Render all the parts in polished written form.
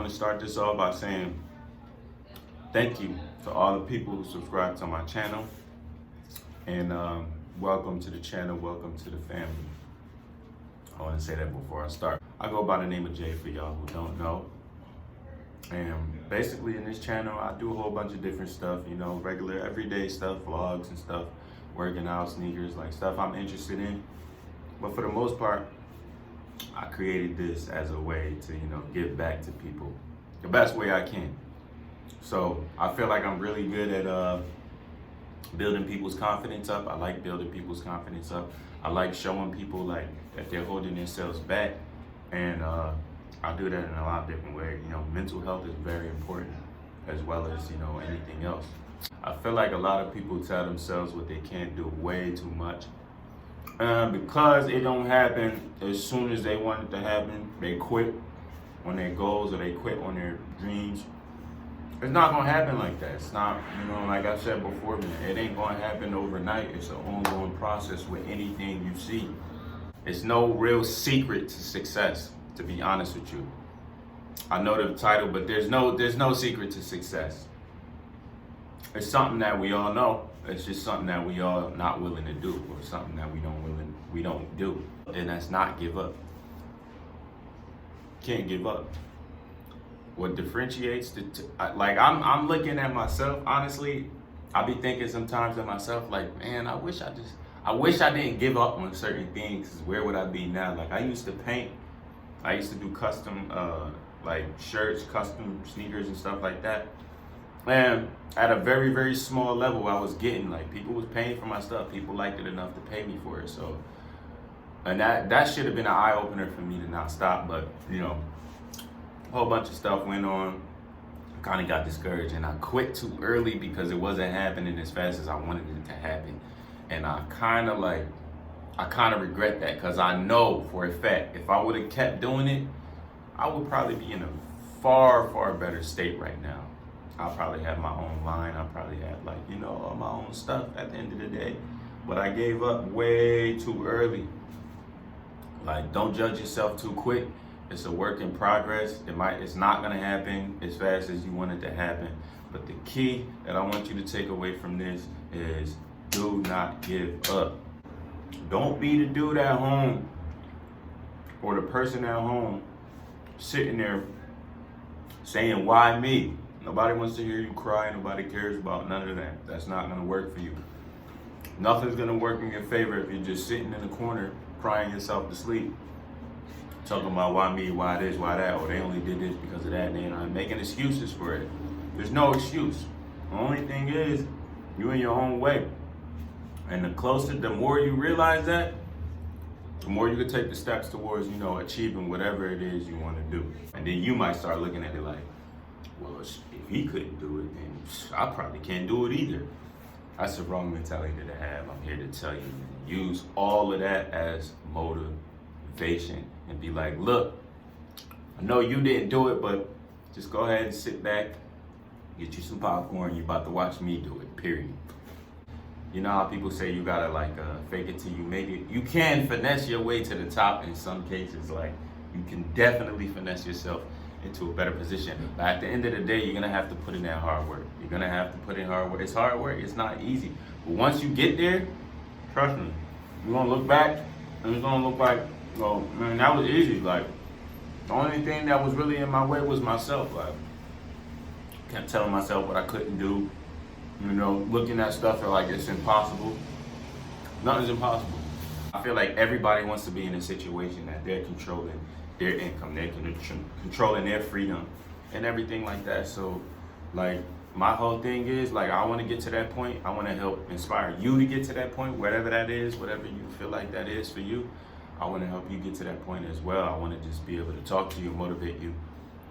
want to start this off by saying thank you to all the people who subscribe to my channel, and welcome to the channel, welcome to the family. I want to say that before I start. I go by the name of Jay for y'all who don't know. And basically in this channel, I do a whole bunch of different stuff, you know, regular everyday stuff, vlogs and stuff, working out, sneakers, like stuff I'm interested in. But for the most part, I created this as a way to, you know, give back to people the best way I can. So I feel like I'm really good at building people's confidence up. I like building people's confidence up. I like showing people like that they're holding themselves back, and I do that in a lot of different ways. You know, mental health is very important, as well as, you know, anything else. I feel like a lot of people tell themselves what they can't do way too much. Because it don't happen as soon as they want it to happen, they quit on their goals or they quit on their dreams. It's not gonna happen like that. It's not, you know, like I said before, man, it ain't gonna happen overnight. It's an ongoing process with anything you see. It's no real secret to success, to be honest with you. I know the title, but there's no secret to success. It's something that we all know. It's just something that we all not willing to do, or something that we don't do. And that's not give up. Can't give up. What differentiates like I'm looking at myself, honestly, I be thinking sometimes to myself, like, man, I wish I didn't give up on certain things, 'cause where would I be now? Like, I used to paint. I used to do custom like shirts, custom sneakers and stuff like that. And at a very, very small level, I was getting, like, people was paying for my stuff. People liked it enough to pay me for it. So, and that should have been an eye opener for me to not stop. But, you know, a whole bunch of stuff went on. I kind of got discouraged, and I quit too early because it wasn't happening as fast as I wanted it to happen. And I kind of regret that, because I know for a fact if I would have kept doing it, I would probably be in a far, far better state right now. I'll probably have my own line. I'll probably have, like, you know, all my own stuff at the end of the day. But I gave up way too early. Like, don't judge yourself too quick. It's a work in progress. It's not gonna happen as fast as you want it to happen. But the key that I want you to take away from this is do not give up. Don't be the dude at home or the person at home sitting there saying, why me? Nobody wants to hear you cry. Nobody cares about none of that. That's not gonna work for you. Nothing's gonna work in your favor if you're just sitting in the corner crying yourself to sleep, talking about why me, why this, why that, or they only did this because of that, and they're not making excuses for it. There's no excuse. The only thing is, you in your own way. And the more you realize that, the more you can take the steps towards, you know, achieving whatever it is you want to do. And then you might start looking at it like, well, if he couldn't do it, then I probably can't do it either. That's the wrong mentality to have. I'm here to tell you, use all of that as motivation and be like, look, I know you didn't do it, but just go ahead and sit back, get you some popcorn. You're about to watch me do it, period. You know how people say you gotta, like, fake it till you make it? You can finesse your way to the top in some cases. Like, you can definitely finesse yourself into a better position. But at the end of the day, you're gonna have to put in that hard work. You're gonna have to put in hard work. It's hard work, it's not easy. But once you get there, trust me, you're gonna look back and it's gonna look like, oh man, that was easy. Like, the only thing that was really in my way was myself. Like, kept telling myself what I couldn't do. You know, looking at stuff like it's impossible. Nothing's impossible. I feel like everybody wants to be in a situation that they're controlling their income, they're controlling their freedom and everything like that. So, like, my whole thing is, like, I want to get to that point. I want to help inspire you to get to that point, whatever that is, whatever you feel like that is for you. I want to help you get to that point as well. I want to just be able to talk to you, motivate you,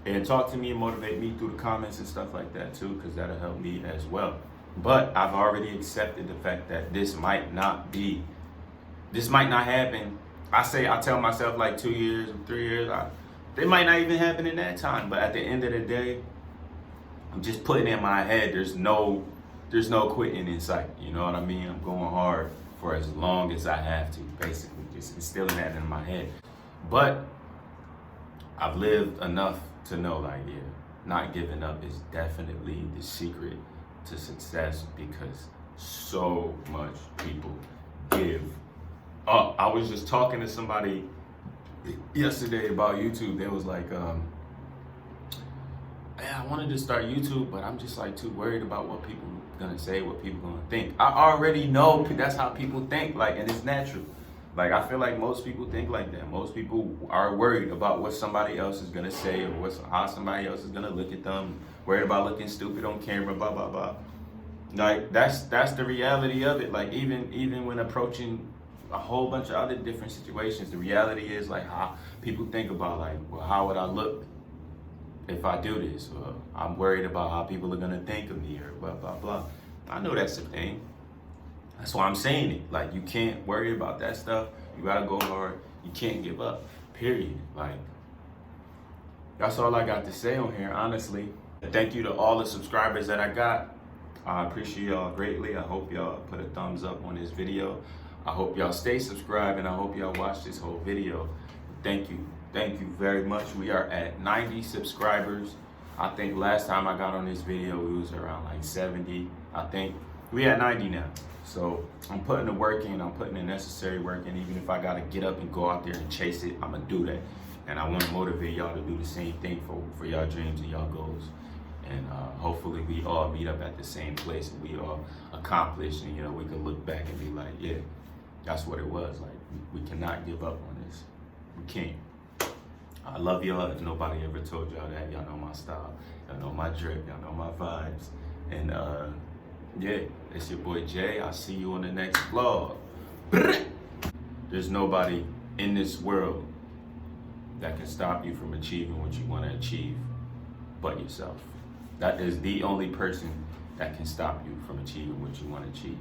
and talk to me and motivate me through the comments and stuff like that too, because that'll help me as well. But I've already accepted the fact that this might not happen. I tell myself like 2 years or 3 years, they might not even happen in that time. But at the end of the day, I'm just putting in my head, there's no quitting in sight. You know what I mean? I'm going hard for as long as I have to, basically, just instilling that in my head. But I've lived enough to know like, yeah, not giving up is definitely the secret to success, because so much people give up. I was just talking to somebody yesterday about YouTube. They was like, man, I wanted to start YouTube, but I'm just like too worried about what people gonna say, what people gonna think. I already know that's how people think, like, and it's natural. Like, I feel like most people think like that. Most people are worried about what somebody else is gonna say, or how somebody else is gonna look at them, worried about looking stupid on camera, blah, blah, blah. Like, that's the reality of it. Like, even when approaching a whole bunch of other different situations, the reality is like how people think about, like, well, how would I look if I do this? Or I'm worried about how people are gonna think of me, or blah, blah, blah. I know that's a thing. That's why I'm saying it. Like, you can't worry about that stuff. You gotta go hard. You can't give up, period. Like, that's all I got to say on here, honestly. Thank you to all the subscribers that I got. I appreciate y'all greatly. I hope y'all put a thumbs up on this video. I hope y'all stay subscribed, and I hope y'all watch this whole video. Thank you. Thank you very much. We are at 90 subscribers. I think last time I got on this video, we was around like 70. I think we at 90 now. So I'm putting the work in. I'm putting the necessary work in. Even if I gotta get up and go out there and chase it, I'm gonna do that. And I want to motivate y'all to do the same thing for y'all dreams and y'all goals. And hopefully we all meet up at the same place, and we all accomplish, and, you know, we can look back and be like, yeah, that's what it was. Like, we cannot give up on this. We can't. I love y'all. If nobody ever told y'all that, y'all know my style. Y'all know my drip. Y'all know my vibes. And yeah, it's your boy Jay. I'll see you on the next vlog. There's nobody in this world that can stop you from achieving what you want to achieve but yourself. That is the only person that can stop you from achieving what you want to achieve.